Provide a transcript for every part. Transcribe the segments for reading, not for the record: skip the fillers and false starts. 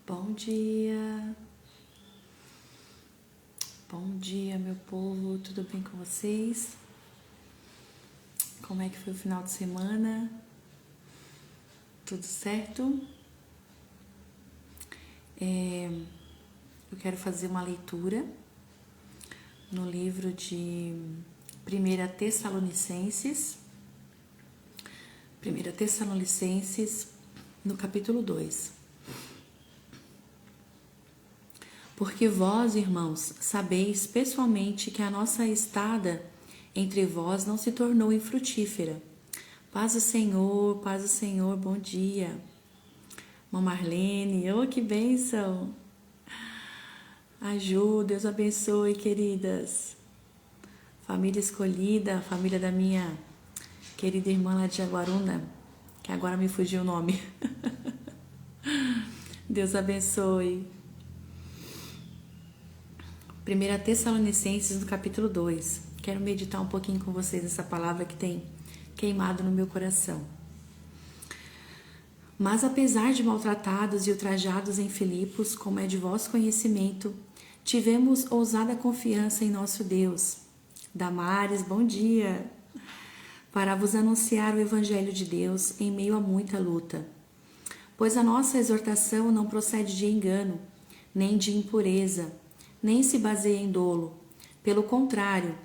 Bom dia, meu povo, tudo bem com vocês? Como é que foi o final de semana? Tudo certo? Eu quero fazer uma leitura no livro de 1 Tessalonicenses, no capítulo 2. Porque vós, irmãos, sabeis pessoalmente que a nossa estada entre vós não se tornou infrutífera. Paz do Senhor, bom dia. Mãe Marlene, que bênção. Ajuda, Deus abençoe, queridas. Família escolhida, família da minha querida irmã lá de Jaguaruna, que agora me fugiu o nome. Deus abençoe. 1 Tessalonicenses, no capítulo 2. Quero meditar um pouquinho com vocês essa palavra que tem queimado no meu coração. Mas apesar de maltratados e ultrajados em Filipos, como é de vosso conhecimento, tivemos ousada confiança em nosso Deus. Damares, bom dia! Para vos anunciar o Evangelho de Deus em meio a muita luta. Pois a nossa exortação não procede de engano, nem de impureza, nem se baseia em dolo. Pelo contrário,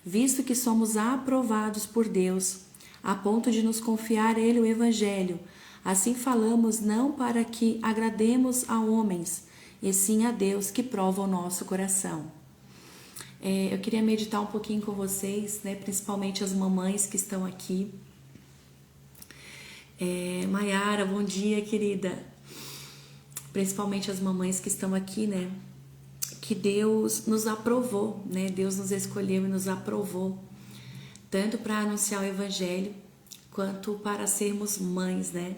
visto que somos aprovados por Deus, a ponto de nos confiar Ele o Evangelho, assim falamos não para que agrademos a homens, e sim a Deus que prova o nosso coração. Eu queria meditar um pouquinho com vocês, né, principalmente as mamães que estão aqui. Maiara, bom dia, querida. Principalmente as mamães que estão aqui, né? Que Deus nos aprovou, né? Deus nos escolheu e nos aprovou, tanto para anunciar o Evangelho, quanto para sermos mães, né?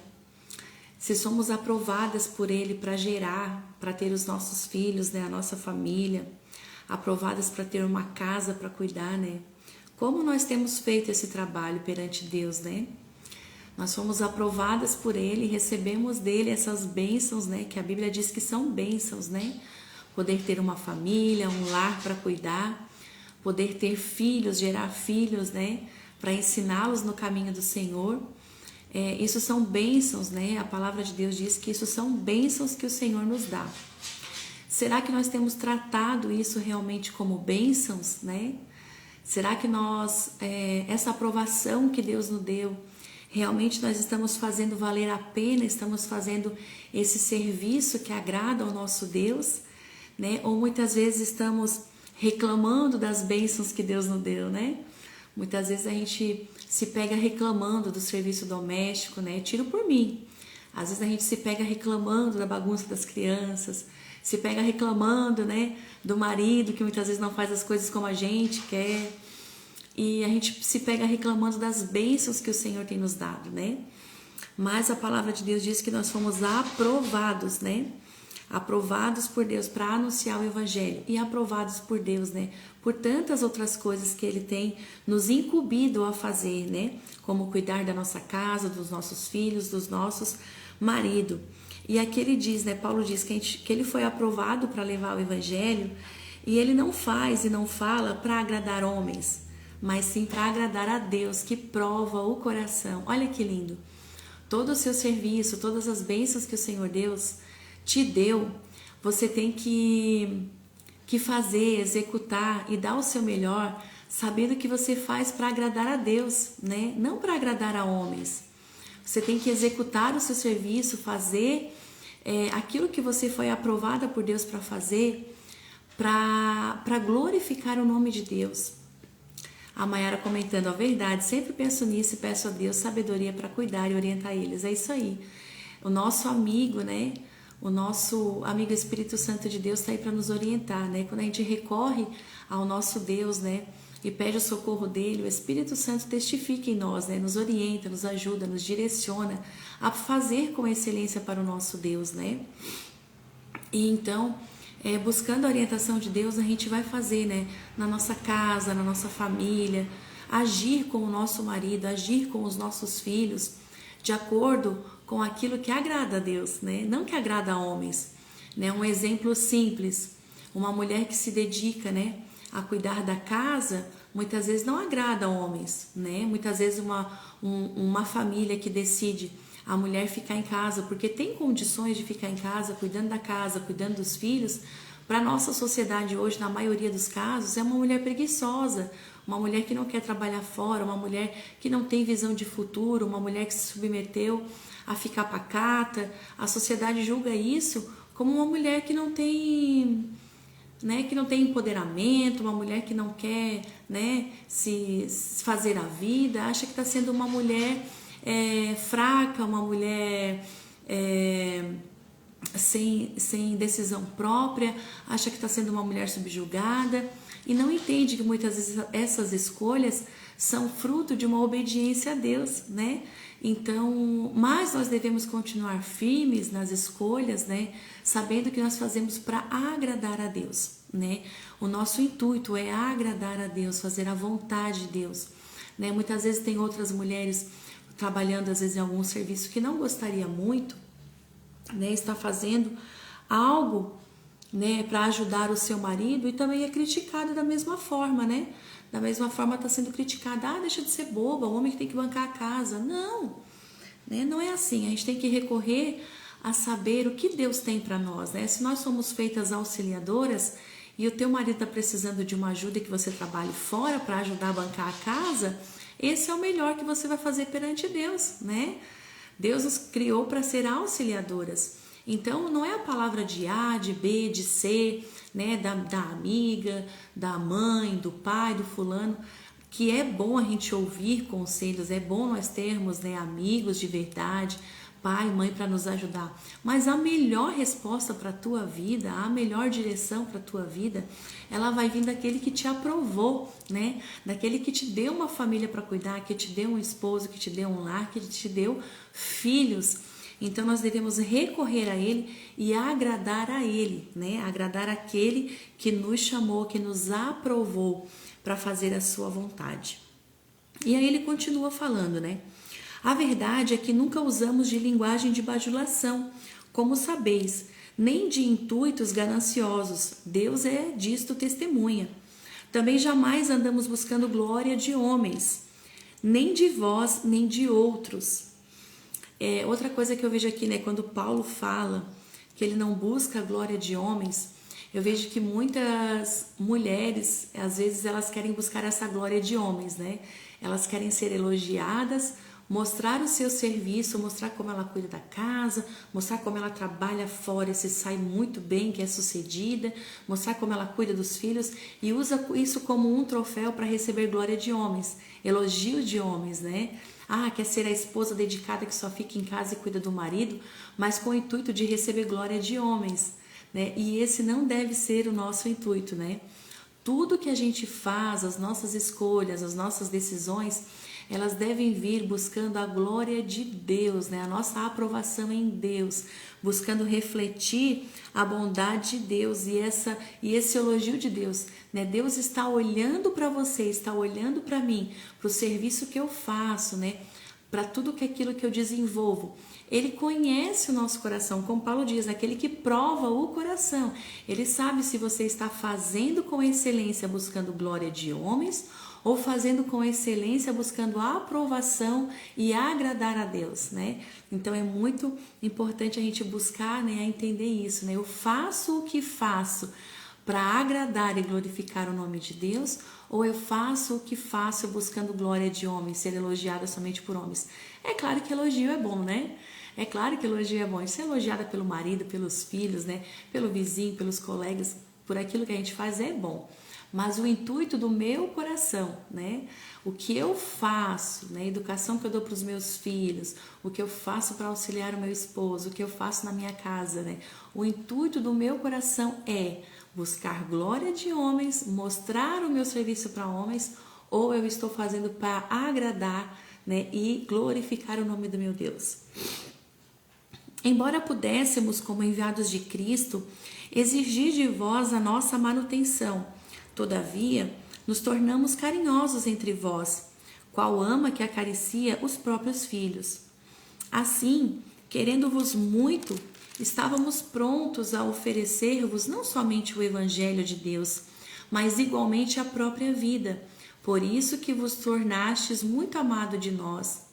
Se somos aprovadas por Ele para gerar, para ter os nossos filhos, né? A nossa família, aprovadas para ter uma casa para cuidar, né? Como nós temos feito esse trabalho perante Deus, né? Nós fomos aprovadas por Ele, recebemos dele essas bênçãos, né? Que a Bíblia diz que são bênçãos, né? Poder ter uma família, um lar para cuidar, poder ter filhos, gerar filhos, né? Para ensiná-los no caminho do Senhor. Isso são bênçãos, né? A palavra de Deus diz que isso são bênçãos que o Senhor nos dá. Será que nós temos tratado isso realmente como bênçãos, né? Será que nós, essa aprovação que Deus nos deu, realmente nós estamos fazendo valer a pena, estamos fazendo esse serviço que agrada ao nosso Deus, né? Ou muitas vezes estamos reclamando das bênçãos que Deus nos deu, né? Muitas vezes a gente se pega reclamando do serviço doméstico, né? Tiro por mim. Às vezes a gente se pega reclamando da bagunça das crianças, se pega reclamando, né, do marido que muitas vezes não faz as coisas como a gente quer. E a gente se pega reclamando das bênçãos que o Senhor tem nos dado, né? Mas a palavra de Deus diz que nós fomos aprovados, né? Aprovados por Deus para anunciar o Evangelho e aprovados por Deus, né? Por tantas outras coisas que Ele tem nos incumbido a fazer, né? Como cuidar da nossa casa, dos nossos filhos, dos nossos maridos. E aqui ele diz, né? Paulo diz que ele foi aprovado para levar o Evangelho e ele não faz e não fala para agradar homens, mas sim para agradar a Deus que prova o coração. Olha que lindo! Todo o seu serviço, todas as bênçãos que o Senhor Deus te deu, você tem que fazer, executar e dar o seu melhor, sabendo que você faz para agradar a Deus, né? Não para agradar a homens. Você tem que executar o seu serviço, fazer aquilo que você foi aprovada por Deus para fazer, para glorificar o nome de Deus. A Maiara comentando, a verdade, sempre penso nisso e peço a Deus sabedoria para cuidar e orientar eles. É isso aí. O nosso amigo, né? O nosso amigo Espírito Santo de Deus está aí para nos orientar, né? Quando a gente recorre ao nosso Deus, né? E pede o socorro dele, o Espírito Santo testifica em nós, né? Nos orienta, nos ajuda, nos direciona a fazer com excelência para o nosso Deus, né? E então, buscando a orientação de Deus, a gente vai fazer, né? Na nossa casa, na nossa família, agir com o nosso marido, agir com os nossos filhos, de acordo com aquilo que agrada a Deus, né? Não que agrada a homens, né? Um exemplo simples, uma mulher que se dedica, né, a cuidar da casa, muitas vezes não agrada homens, né? Muitas vezes uma família que decide a mulher ficar em casa porque tem condições de ficar em casa, cuidando da casa, cuidando dos filhos, para a nossa sociedade hoje, na maioria dos casos, é uma mulher preguiçosa, uma mulher que não quer trabalhar fora, uma mulher que não tem visão de futuro, uma mulher que se submeteu a ficar pacata. A sociedade julga isso como uma mulher que não tem, né, que não tem empoderamento, uma mulher que não quer, né, se fazer a vida, acha que está sendo uma mulher fraca, uma mulher sem decisão própria, acha que está sendo uma mulher subjugada e não entende que muitas vezes essas escolhas são fruto de uma obediência a Deus, né? Então, mas nós devemos continuar firmes nas escolhas, né? Sabendo que nós fazemos para agradar a Deus, né? O nosso intuito é agradar a Deus, fazer a vontade de Deus, né? Muitas vezes tem outras mulheres trabalhando às vezes em algum serviço que não gostaria muito, né? Está fazendo algo, né, para ajudar o seu marido e também é criticado da mesma forma, né? Da mesma forma está sendo criticada, deixa de ser boba, o homem que tem que bancar a casa. Não, né? Não é assim. A gente tem que recorrer a saber o que Deus tem para nós, né? Se nós somos feitas auxiliadoras e o teu marido está precisando de uma ajuda e que você trabalhe fora para ajudar a bancar a casa, esse é o melhor que você vai fazer perante Deus, né? Deus nos criou para ser auxiliadoras. Então, não é a palavra de A, de B, de C, né, da amiga, da mãe, do pai, do fulano, que é bom a gente ouvir conselhos, é bom nós termos, né, amigos de verdade, pai, mãe para nos ajudar. Mas a melhor resposta para a tua vida, a melhor direção para a tua vida, ela vai vir daquele que te aprovou, né? Daquele que te deu uma família para cuidar, que te deu um esposo, que te deu um lar, que te deu filhos. Então nós devemos recorrer a Ele e agradar a Ele, né? Agradar aquele que nos chamou, que nos aprovou para fazer a sua vontade. E aí ele continua falando, né? A verdade é que nunca usamos de linguagem de bajulação, como sabeis, nem de intuitos gananciosos. Deus é disto testemunha. Também jamais andamos buscando glória de homens, nem de vós, nem de outros. Outra coisa que eu vejo aqui, né, quando Paulo fala que ele não busca a glória de homens, eu vejo que muitas mulheres, às vezes, elas querem buscar essa glória de homens, né? Elas querem ser elogiadas, mostrar o seu serviço, mostrar como ela cuida da casa, mostrar como ela trabalha fora e se sai muito bem, que é sucedida, mostrar como ela cuida dos filhos e usa isso como um troféu para receber glória de homens, elogio de homens, né? Quer ser a esposa dedicada que só fica em casa e cuida do marido, mas com o intuito de receber glória de homens, né? E esse não deve ser o nosso intuito, né? Tudo que a gente faz, as nossas escolhas, as nossas decisões, elas devem vir buscando a glória de Deus, né? A nossa aprovação em Deus, buscando refletir a bondade de Deus e esse elogio de Deus, né? Deus está olhando para você, está olhando para mim, para o serviço que eu faço, né? Para tudo aquilo que eu desenvolvo. Ele conhece o nosso coração, como Paulo diz, aquele que prova o coração. Ele sabe se você está fazendo com excelência, buscando glória de homens, ou fazendo com excelência, buscando a aprovação e agradar a Deus, né? Então é muito importante a gente buscar, né, a entender isso, né? Eu faço o que faço para agradar e glorificar o nome de Deus, ou eu faço o que faço buscando glória de homens, ser elogiada somente por homens? É claro que elogio é bom, né? É claro que elogio é bom. Ser elogiada pelo marido, pelos filhos, né? Pelo vizinho, pelos colegas, por aquilo que a gente faz é bom. Mas o intuito do meu coração, né? O que eu faço, né? A educação que eu dou para os meus filhos, o que eu faço para auxiliar o meu esposo, o que eu faço na minha casa, né? O intuito do meu coração é buscar glória de homens, mostrar o meu serviço para homens, ou eu estou fazendo para agradar, né? E glorificar o nome do meu Deus. Embora pudéssemos, como enviados de Cristo, exigir de vós a nossa manutenção, todavia, nos tornamos carinhosos entre vós, qual ama que acaricia os próprios filhos. Assim, querendo-vos muito, estávamos prontos a oferecer-vos não somente o Evangelho de Deus, mas igualmente a própria vida. Por isso que vos tornastes muito amado de nós.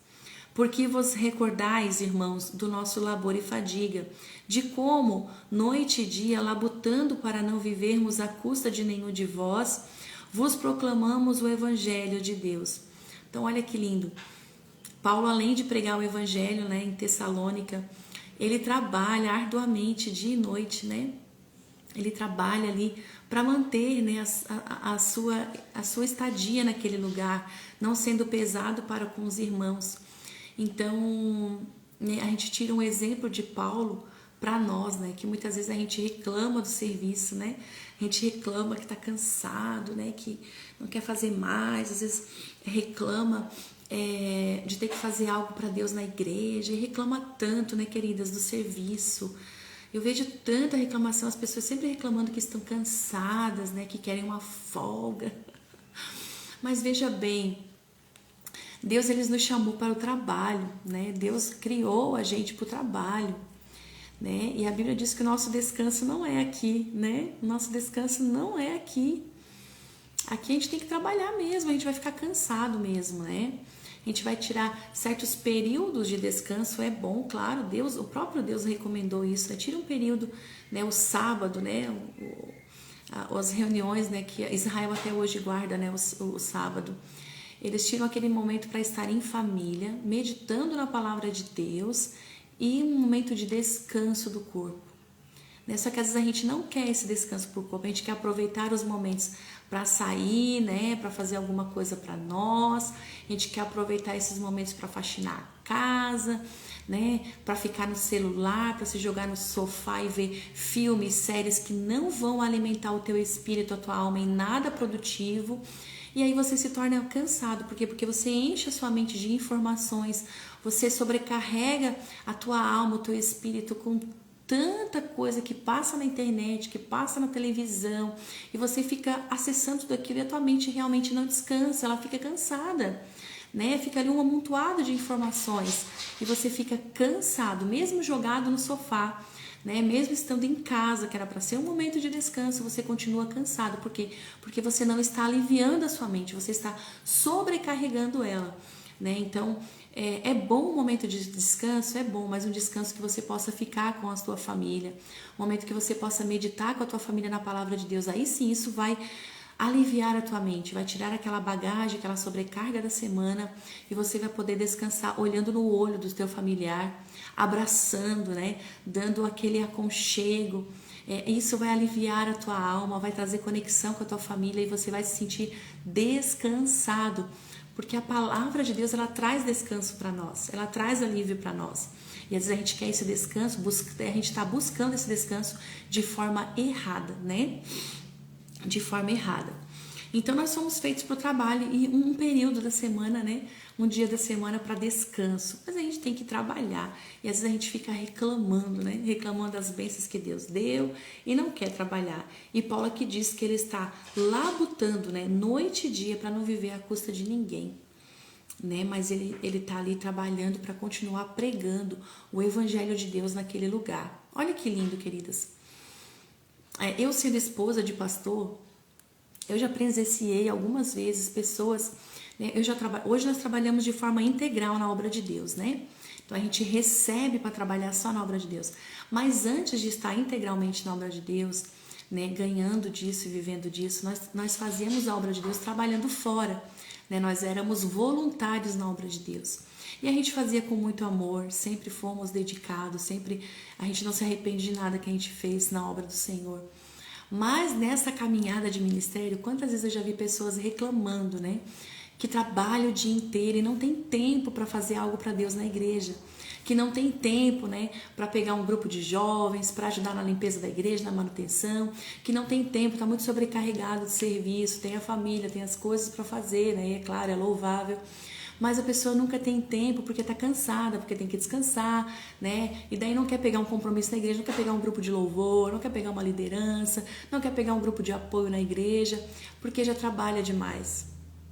Porque vos recordais, irmãos, do nosso labor e fadiga, de como, noite e dia, labutando para não vivermos à custa de nenhum de vós, vos proclamamos o Evangelho de Deus. Então, olha que lindo. Paulo, além de pregar o Evangelho, né, em Tessalônica, ele trabalha arduamente dia e noite, né? Ele trabalha ali para manter, né, a sua estadia naquele lugar, não sendo pesado para com os irmãos. Então, né, a gente tira um exemplo de Paulo para nós, né, que muitas vezes a gente reclama do serviço, né? A gente reclama que está cansado, né, que não quer fazer mais, às vezes reclama de ter que fazer algo para Deus na igreja, e reclama tanto, né, queridas, do serviço. Eu vejo tanta reclamação, as pessoas sempre reclamando que estão cansadas, né, que querem uma folga. Mas veja bem, Deus ele nos chamou para o trabalho, né? Deus criou a gente para o trabalho, né? E a Bíblia diz que o nosso descanso não é aqui, né? O nosso descanso não é aqui. Aqui a gente tem que trabalhar mesmo, a gente vai ficar cansado mesmo, né? A gente vai tirar certos períodos de descanso, é bom, claro, Deus, o próprio Deus recomendou isso, né? Tira um período, né, o sábado, né, as reuniões, né, que Israel até hoje guarda, né, o sábado. Eles tiram aquele momento para estar em família, meditando na palavra de Deus e um momento de descanso do corpo. Só que às vezes a gente não quer esse descanso para o corpo, a gente quer aproveitar os momentos para sair, né, para fazer alguma coisa para nós, a gente quer aproveitar esses momentos para faxinar a casa, né, para ficar no celular, para se jogar no sofá e ver filmes, séries que não vão alimentar o teu espírito, a tua alma em nada produtivo. E aí você se torna cansado, por quê? Porque você enche a sua mente de informações, você sobrecarrega a tua alma, o teu espírito com tanta coisa que passa na internet, que passa na televisão, e você fica acessando tudo aquilo e a tua mente realmente não descansa, ela fica cansada, né? Fica ali um amontoado de informações e você fica cansado, mesmo jogado no sofá, né? Mesmo estando em casa, que era para ser um momento de descanso, você continua cansado. Por quê? Porque você não está aliviando a sua mente, você está sobrecarregando ela, né? Então, é bom um momento de descanso, é bom, mas um descanso que você possa ficar com a sua família, um momento que você possa meditar com a tua família na palavra de Deus. Aí sim, isso vai aliviar a tua mente, vai tirar aquela bagagem, aquela sobrecarga da semana, e você vai poder descansar olhando no olho do teu familiar, abraçando, né? Dando aquele aconchego. Isso vai aliviar a tua alma, vai trazer conexão com a tua família e você vai se sentir descansado, porque a palavra de Deus, ela traz descanso para nós, ela traz alívio para nós. E às vezes a gente quer esse descanso, a gente está buscando esse descanso de forma errada, né? De forma errada. Então nós somos feitos para o trabalho e um período da semana, né? Um dia da semana para descanso. Mas a gente tem que trabalhar e às vezes a gente fica reclamando, né? Reclamando das bênçãos que Deus deu e não quer trabalhar. E Paulo aqui diz que ele está labutando, né? Noite e dia para não viver à custa de ninguém, né? Mas ele está ali trabalhando para continuar pregando o evangelho de Deus naquele lugar. Olha que lindo, queridas. Eu sendo esposa de pastor, eu já presenciei algumas vezes pessoas, né, hoje nós trabalhamos de forma integral na obra de Deus, né? Então a gente recebe para trabalhar só na obra de Deus. Mas antes de estar integralmente na obra de Deus, né, ganhando disso e vivendo disso, nós fazíamos a obra de Deus trabalhando fora, né? Nós éramos voluntários na obra de Deus. E a gente fazia com muito amor, sempre fomos dedicados, sempre a gente não se arrepende de nada que a gente fez na obra do Senhor. Mas nessa caminhada de ministério, quantas vezes eu já vi pessoas reclamando, né? Que trabalham o dia inteiro e não tem tempo para fazer algo para Deus na igreja. Que não tem tempo, né? Para pegar um grupo de jovens, para ajudar na limpeza da igreja, na manutenção. Que não tem tempo, está muito sobrecarregado de serviço, tem a família, tem as coisas para fazer, né? E é claro, é louvável. Mas a pessoa nunca tem tempo porque está cansada, porque tem que descansar, né? E daí não quer pegar um compromisso na igreja, não quer pegar um grupo de louvor, não quer pegar uma liderança, não quer pegar um grupo de apoio na igreja, porque já trabalha demais.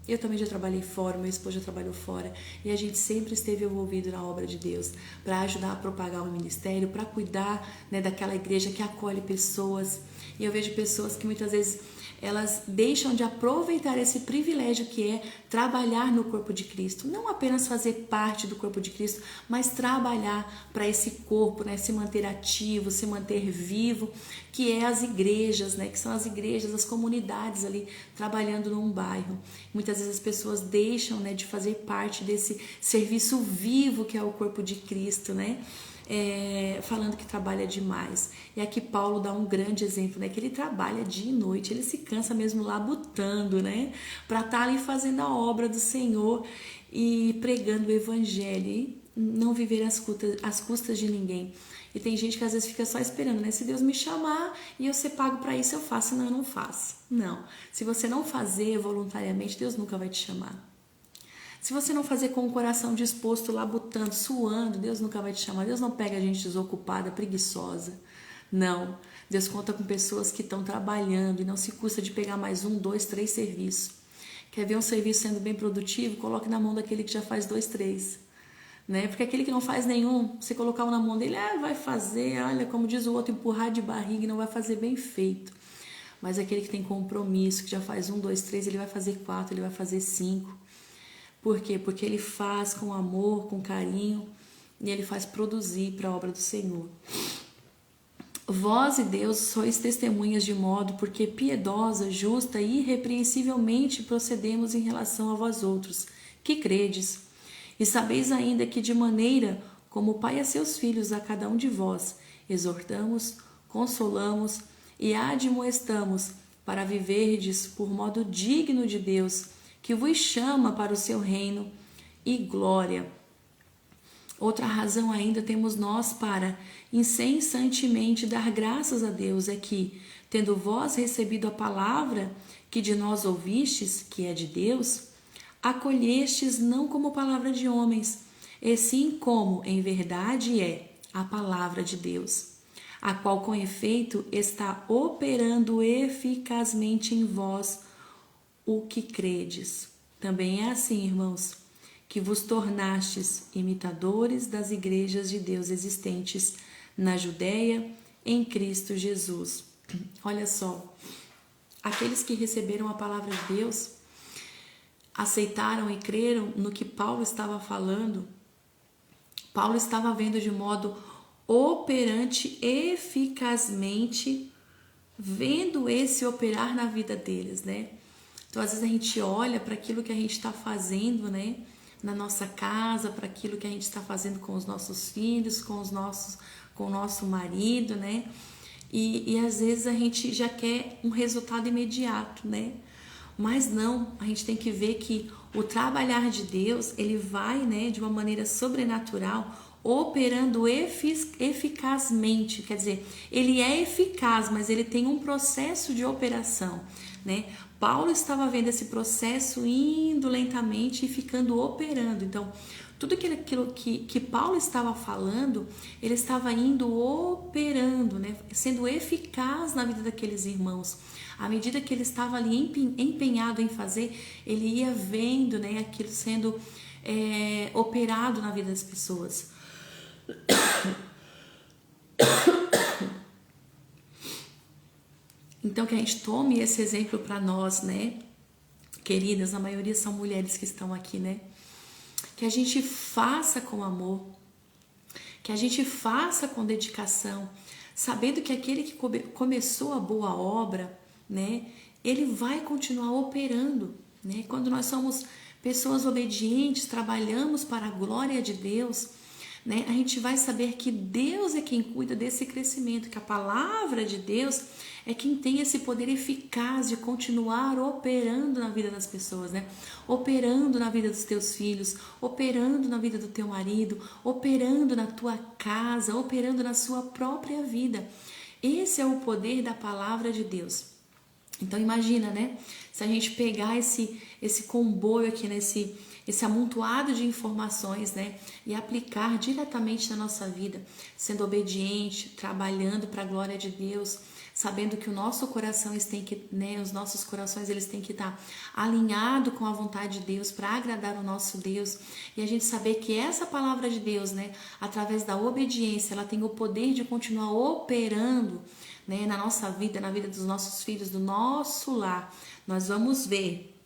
Eu também já trabalhei fora, meu esposo já trabalhou fora, e a gente sempre esteve envolvido na obra de Deus, para ajudar a propagar o ministério, para cuidar, né, daquela igreja que acolhe pessoas. E eu vejo pessoas que muitas vezes elas deixam de aproveitar esse privilégio que é trabalhar no corpo de Cristo. Não apenas fazer parte do corpo de Cristo, mas trabalhar para esse corpo, né? Se manter ativo, se manter vivo, que é as igrejas, né? Que são as igrejas, as comunidades ali trabalhando num bairro. Muitas vezes as pessoas deixam, né, de fazer parte desse serviço vivo que é o corpo de Cristo, né? Falando que trabalha demais. E aqui Paulo dá um grande exemplo, né? Que ele trabalha dia e noite, ele se cansa mesmo labutando, né? Para estar ali fazendo a obra do Senhor e pregando o evangelho e não viver às custas de ninguém. E tem gente que às vezes fica só esperando, né? Se Deus me chamar e eu ser pago para isso, eu faço. Não, eu não faço. Não. Se você não fazer voluntariamente, Deus nunca vai te chamar. Se você não fazer com o coração disposto, labutando, suando, Deus nunca vai te chamar. Deus não pega a gente desocupada, preguiçosa. Não. Deus conta com pessoas que estão trabalhando e não se custa de pegar mais 1, 2, 3 serviços. Quer ver um serviço sendo bem produtivo? Coloque na mão daquele que já faz 2, 3. Né? Porque aquele que não faz nenhum, você colocar na mão dele, vai fazer, olha, como diz o outro, empurrar de barriga e não vai fazer bem feito. Mas aquele que tem compromisso, que já faz 1, 2, 3, ele vai fazer 4, ele vai fazer 5. Por quê? Porque ele faz com amor, com carinho, e ele faz produzir para a obra do Senhor. Vós e Deus sois testemunhas de modo porque piedosa, justa e irrepreensivelmente procedemos em relação a vós outros, que credes. E sabeis ainda que de maneira como o Pai a seus filhos, a cada um de vós, exortamos, consolamos e admoestamos para viverdes por modo digno de Deus, que vos chama para o seu reino e glória. Outra razão ainda temos nós para incessantemente dar graças a Deus é que, tendo vós recebido a palavra que de nós ouvistes, que é de Deus, acolhestes não como palavra de homens, e sim como, em verdade, é a palavra de Deus, a qual com efeito está operando eficazmente em vós, o que credes. Também é assim, irmãos, que vos tornastes imitadores das igrejas de Deus existentes na Judéia, em Cristo Jesus. Olha só, aqueles que receberam a palavra de Deus, aceitaram e creram no que Paulo estava falando, Paulo estava vendo de modo operante, eficazmente, vendo esse operar na vida deles, né? Então, às vezes a gente olha para aquilo que a gente está fazendo, né, na nossa casa, para aquilo que a gente está fazendo com os nossos filhos, com o nosso marido, né? E às vezes a gente já quer um resultado imediato, né? Mas não, a gente tem que ver que o trabalhar de Deus, ele vai, né, de uma maneira sobrenatural, operando eficazmente, quer dizer, ele é eficaz, mas ele tem um processo de operação, né? Paulo estava vendo esse processo indo lentamente e ficando operando. Então, tudo aquilo que Paulo estava falando, ele estava indo operando, né? Sendo eficaz na vida daqueles irmãos. À medida que ele estava ali empenhado em fazer, ele ia vendo, né, aquilo sendo operado na vida das pessoas. Então, que a gente tome esse exemplo para nós, né? Queridas, a maioria são mulheres que estão aqui, né? Que a gente faça com amor, que a gente faça com dedicação, sabendo que aquele que começou a boa obra, né? Ele vai continuar operando, né? Quando nós somos pessoas obedientes, trabalhamos para a glória de Deus, né? A gente vai saber que Deus é quem cuida desse crescimento, que a palavra de Deus é quem tem esse poder eficaz de continuar operando na vida das pessoas, né? Operando na vida dos teus filhos, operando na vida do teu marido, operando na tua casa, operando na sua própria vida. Esse é o poder da palavra de Deus. Então imagina, né? Se a gente pegar esse comboio aqui, esse amontoado de informações, né, e aplicar diretamente na nossa vida, sendo obediente, trabalhando para a glória de Deus, sabendo que o nosso coração tem que, né, os nossos corações eles têm que estar alinhado com a vontade de Deus para agradar o nosso Deus, e a gente saber que essa palavra de Deus, né, através da obediência, ela tem o poder de continuar operando, né, na nossa vida, na vida dos nossos filhos, do nosso lar. Nós vamos ver,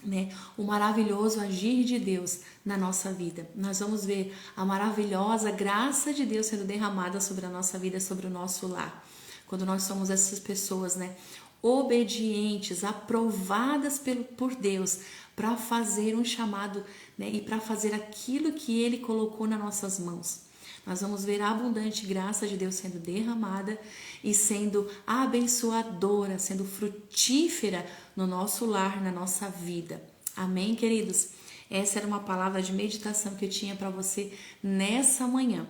né, o maravilhoso agir de Deus na nossa vida. Nós vamos ver a maravilhosa graça de Deus sendo derramada sobre a nossa vida, sobre o nosso lar. Quando nós somos essas pessoas, né, obedientes, aprovadas por Deus para fazer um chamado, né, e para fazer aquilo que Ele colocou nas nossas mãos. Nós vamos ver a abundante graça de Deus sendo derramada e sendo abençoadora, sendo frutífera no nosso lar, na nossa vida. Amém, queridos? Essa era uma palavra de meditação que eu tinha para você nessa manhã.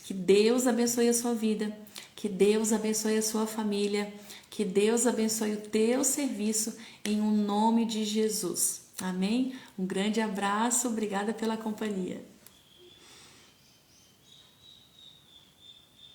Que Deus abençoe a sua vida, que Deus abençoe a sua família, que Deus abençoe o teu serviço em nome de Jesus. Amém? Um grande abraço, obrigada pela companhia.